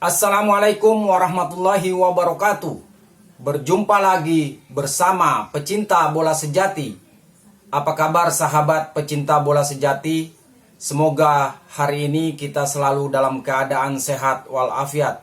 Assalamualaikum warahmatullahi wabarakatuh. Berjumpa lagi bersama pecinta bola sejati. Apa kabar sahabat pecinta bola sejati? Semoga hari ini kita selalu dalam keadaan sehat walafiat.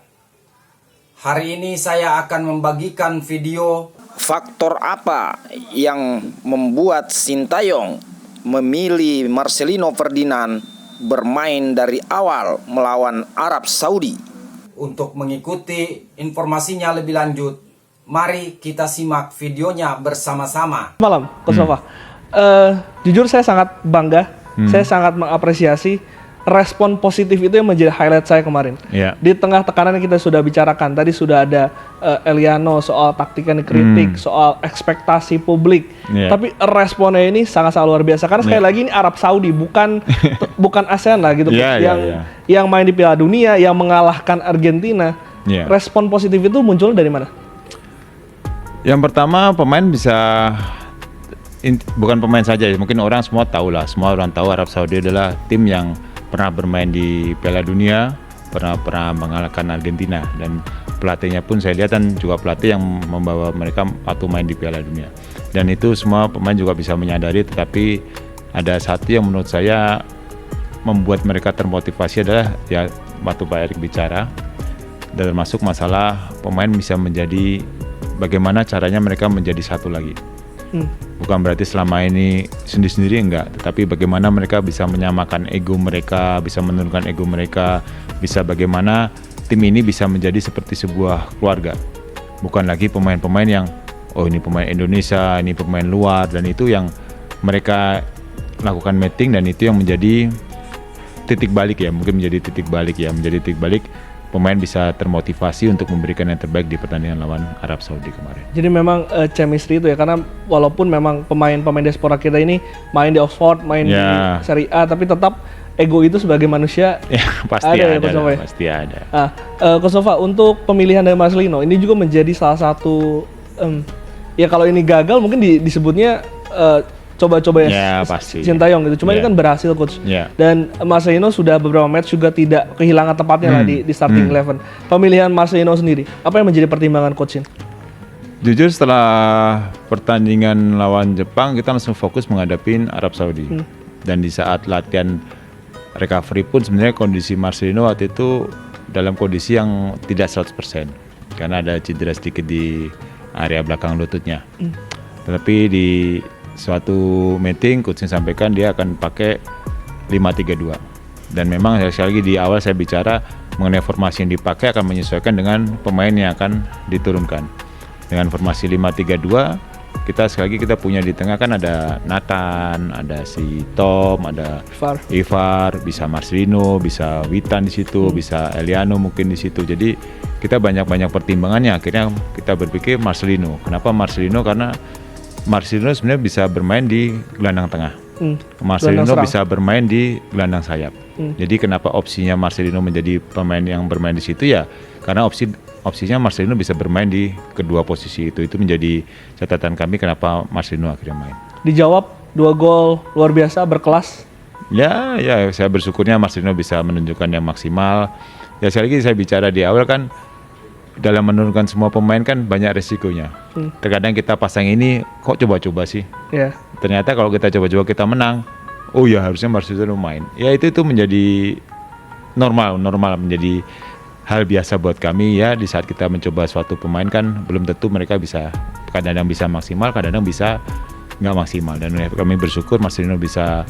Hari ini saya akan membagikan video faktor apa yang membuat Sintayong memilih Marcelino Ferdinand bermain dari awal melawan Arab Saudi. Untuk mengikuti informasinya lebih lanjut, mari kita simak videonya bersama-sama. Malam, Coach Nova. Jujur saya sangat bangga, saya sangat mengapresiasi respon positif itu yang menjadi highlight saya kemarin. Di tengah tekanan yang kita sudah bicarakan, tadi sudah ada Eliano soal taktik yang dikritik, soal ekspektasi publik. Tapi responnya ini sangat luar biasa karena sekali lagi ini Arab Saudi, bukan ASEAN lah gitu, yang main di Piala Dunia, yang mengalahkan Argentina. Respon positif itu muncul dari mana? Yang pertama pemain bisa bukan pemain saja, mungkin orang semua tahu lah, semua orang tahu Arab Saudi adalah tim yang pernah bermain di Piala Dunia, pernah mengalahkan Argentina, dan pelatihnya pun saya lihat dan juga pelatih yang membawa mereka waktu main di Piala Dunia. Dan itu semua pemain juga bisa menyadari, tetapi ada satu yang menurut saya membuat mereka termotivasi adalah ya waktu Pak Erik bicara, dan termasuk masalah pemain bisa menjadi bagaimana caranya mereka menjadi satu lagi. Bukan berarti selama ini sendiri-sendiri enggak, tetapi bagaimana mereka bisa menyamakan ego mereka, bisa menurunkan ego mereka, bisa bagaimana tim ini bisa menjadi seperti sebuah keluarga. Bukan lagi pemain-pemain yang oh ini pemain Indonesia, ini pemain luar, dan itu yang mereka lakukan meeting, dan itu yang menjadi titik balik ya, mungkin menjadi titik balik pemain bisa termotivasi untuk memberikan yang terbaik di pertandingan lawan Arab Saudi kemarin. Jadi memang chemistry itu ya, karena walaupun memang pemain diaspora kita ini main di Oxford, main di Serie A, tapi tetap ego itu sebagai manusia pasti ada. Coach Nova, untuk pemilihan dari Marcelino ini juga menjadi salah satu ya kalau ini gagal mungkin disebutnya coba-coba ya pasti Sintayong gitu. Cuma ini kan berhasil, Coach. Dan Marcelino sudah beberapa match juga tidak kehilangan tempatnya lah di starting 11. Pemilihan Marcelino sendiri, apa yang menjadi pertimbangan Coach? Jujur setelah pertandingan lawan Jepang kita langsung fokus menghadapi Arab Saudi. Dan di saat latihan recovery pun sebenarnya kondisi Marcelino waktu itu dalam kondisi yang tidak 100%. Karena ada cedera sedikit di area belakang lututnya. Tetapi di suatu meeting coach sampaikan dia akan pakai 5-3-2, dan memang sekali lagi di awal saya bicara mengenai formasi yang dipakai akan menyesuaikan dengan pemain yang akan diturunkan. Dengan formasi 5-3-2 kita sekali lagi kita punya di tengah kan ada Nathan, ada si Tom, ada Ivar, bisa Marcelino, bisa Witan di situ, bisa Eliano mungkin di situ. Jadi kita banyak pertimbangannya, akhirnya kita berpikir Marcelino. Kenapa Marcelino? Karena Marcelino sebenarnya bisa bermain di gelandang tengah. Marcelino bisa bermain di gelandang sayap. Jadi kenapa opsinya Marcelino menjadi pemain yang bermain di situ ya? Karena opsinya Marcelino bisa bermain di kedua posisi itu. Itu menjadi catatan kami kenapa Marcelino akhirnya main. Dijawab 2 gol luar biasa, berkelas. Ya saya bersyukurnya Marcelino bisa menunjukkan yang maksimal. Ya sekali lagi saya bicara di awal kan, dalam menurunkan semua pemain kan banyak resikonya. Terkadang kita pasang ini kok coba-coba sih. Ternyata kalau kita coba-coba kita menang, oh ya harusnya Marcelino main. Ya itu menjadi normal menjadi hal biasa buat kami ya. Di saat kita mencoba suatu pemain kan belum tentu mereka bisa, kadang-kadang bisa maksimal, kadang-kadang bisa nggak maksimal. Dan kami bersyukur Marcelino bisa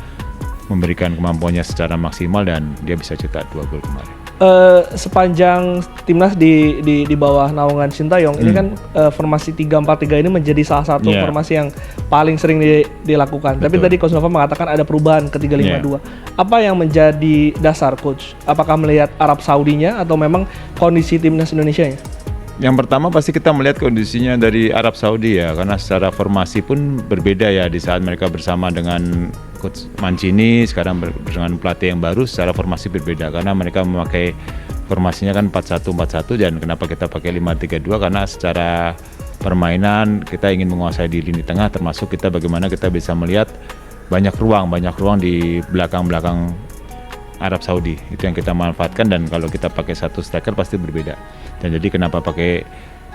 memberikan kemampuannya secara maksimal dan dia bisa cetak 2 gol kemarin. Sepanjang timnas di bawah naungan Sintayong ini kan formasi 3-4-3 ini menjadi salah satu formasi yang paling sering dilakukan. Tapi tadi Coach Nova mengatakan ada perubahan ke 3-5-2. Apa yang menjadi dasar Coach? Apakah melihat Arab Saudinya atau memang kondisi timnas Indonesia-nya? Yang pertama pasti kita melihat kondisinya dari Arab Saudi ya, karena secara formasi pun berbeda ya di saat mereka bersama dengan Coach Mancini, sekarang dengan pelatih yang baru secara formasi berbeda karena mereka memakai formasinya kan 4-1-4-1, dan kenapa kita pakai 5-3-2 karena secara permainan kita ingin menguasai di lini tengah, termasuk kita bagaimana kita bisa melihat banyak ruang di belakang Arab Saudi. Itu yang kita manfaatkan, dan kalau kita pakai satu striker pasti berbeda. Dan jadi kenapa pakai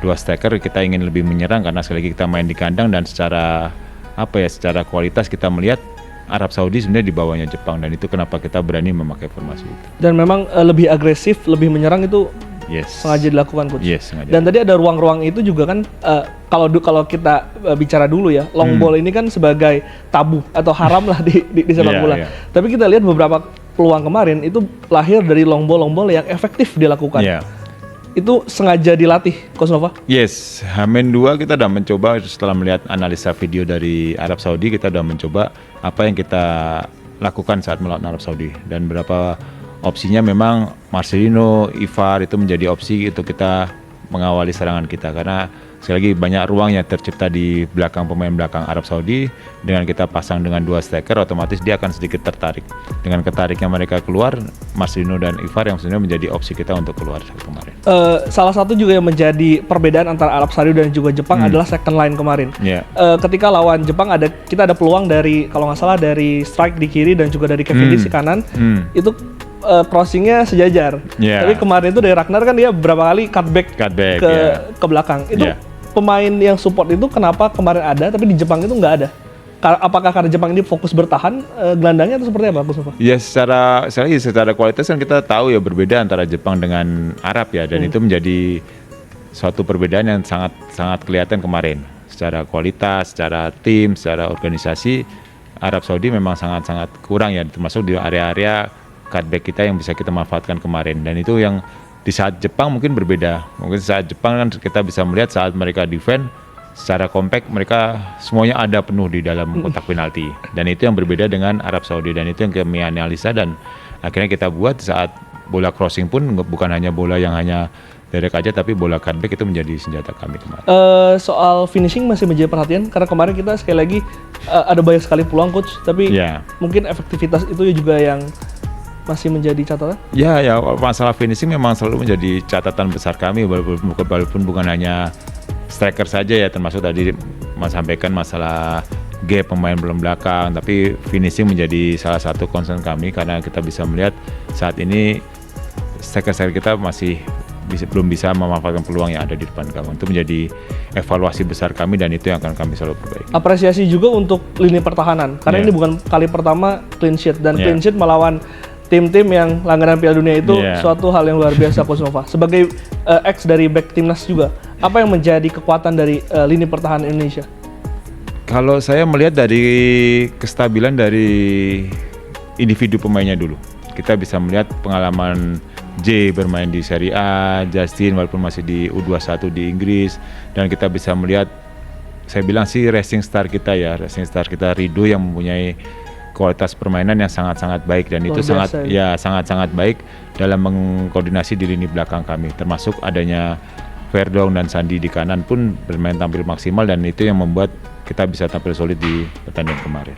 2 striker, kita ingin lebih menyerang karena sekali lagi kita main di kandang, dan secara secara kualitas kita melihat Arab Saudi sebenarnya di bawahnya Jepang, dan itu kenapa kita berani memakai formasi itu. Dan memang lebih agresif, lebih menyerang itu Yes. sengaja dilakukan, Coach. Yes, sengaja. Dan tadi ada ruang-ruang itu juga kan, kalau kita bicara dulu ya, long ball ini kan sebagai tabu atau haram lah di sepak bola. Yeah. Tapi kita lihat beberapa peluang kemarin itu lahir dari long ball yang efektif dilakukan. Yeah. Itu sengaja dilatih, Coach Nova? Yes, Hamin 2 kita udah mencoba setelah melihat analisa video dari Arab Saudi, kita udah mencoba apa yang kita lakukan saat melawan Arab Saudi, dan berapa opsinya memang Marcelino, Ivar itu menjadi opsi untuk kita mengawali serangan kita, karena sekali lagi banyak ruang yang tercipta di belakang pemain belakang Arab Saudi. Dengan kita pasang dengan 2 striker, otomatis dia akan sedikit tertarik. Dengan ketariknya mereka keluar, Marcelino dan Ivar yang sebenarnya menjadi opsi kita untuk keluar kemarin. Salah satu juga yang menjadi perbedaan antara Arab Saudi dan juga Jepang adalah second line kemarin. Yeah. Ketika lawan Jepang kita ada peluang dari, kalau nggak salah, dari strike di kiri dan juga dari Kevin Lee di kanan. Itu crossingnya sejajar. Yeah. Tapi kemarin itu dari Ragnar kan dia berapa kali cutback ke belakang. Itu pemain yang support itu kenapa kemarin ada, tapi di Jepang itu nggak ada? Apakah karena Jepang ini fokus bertahan gelandangnya atau seperti apa, Mustafa? Ya secara kualitas kan kita tahu ya berbeda antara Jepang dengan Arab ya, dan itu menjadi suatu perbedaan yang sangat kelihatan kemarin. Secara kualitas, secara tim, secara organisasi, Arab Saudi memang sangat kurang ya, termasuk di area-area cutback kita yang bisa kita manfaatkan kemarin. Dan itu yang di saat Jepang mungkin berbeda. Mungkin saat Jepang kan kita bisa melihat saat mereka defend secara kompak, mereka semuanya ada penuh di dalam kotak penalti. Dan itu yang berbeda dengan Arab Saudi, dan itu yang kami analisa dan akhirnya kita buat saat bola crossing pun bukan hanya bola yang hanya direct aja, tapi bola cutback itu menjadi senjata kami kemarin. Soal finishing masih menjadi perhatian karena kemarin kita sekali lagi ada banyak sekali peluang, Coach, tapi mungkin efektivitas itu juga yang masih menjadi catatan? Ya, masalah finishing memang selalu menjadi catatan besar kami, walaupun bukan hanya striker saja ya, termasuk tadi Mas sampaikan masalah gap pemain belakang, tapi finishing menjadi salah satu concern kami karena kita bisa melihat saat ini striker kita belum bisa memanfaatkan peluang yang ada di depan kami. Itu menjadi evaluasi besar kami dan itu yang akan kami selalu perbaiki. Apresiasi juga untuk lini pertahanan karena ini bukan kali pertama clean sheet, dan clean sheet melawan tim-tim yang langganan Piala Dunia itu suatu hal yang luar biasa, Coach Nova. Sebagai ex dari back timnas juga, apa yang menjadi kekuatan dari lini pertahanan Indonesia? Kalau saya melihat dari kestabilan dari individu pemainnya dulu, kita bisa melihat pengalaman J bermain di Serie A, Justin walaupun masih di U21 di Inggris, dan kita bisa melihat, saya bilang sih racing star kita Rido yang mempunyai kualitas permainan yang sangat-sangat baik, dan itu sangat-sangat baik dalam mengkoordinasi di lini belakang kami, termasuk adanya Verdong dan Sandi di kanan pun bermain tampil maksimal, dan itu yang membuat kita bisa tampil solid di pertandingan kemarin.